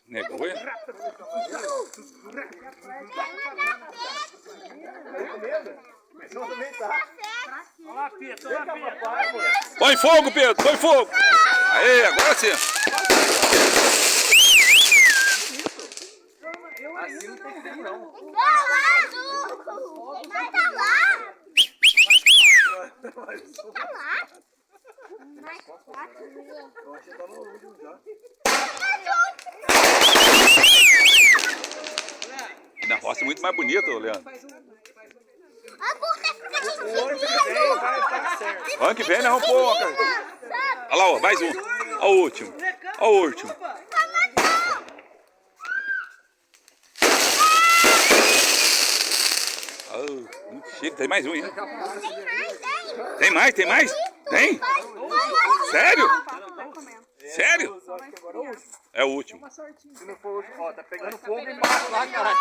Negou, hein? Põe fogo, Pedro, põe fogo. Aê, agora sim. Assim não tem que ser, não. Vai tá lá. Tá lá. Eu acho que tá no último já. E na roça é muito mais bonito, Leandro. O ano que vem vai estar certo. Ano que vem nós vamos pôr. Olha lá, ó, mais um. Olha o último. Olha o último. Oh, muito chique. Tem mais um, hein? Tem mais? Tem mais? Tem? Sério? Sério? É o último. Se não for, ó, tá pegando fogo embaixo lá, cara.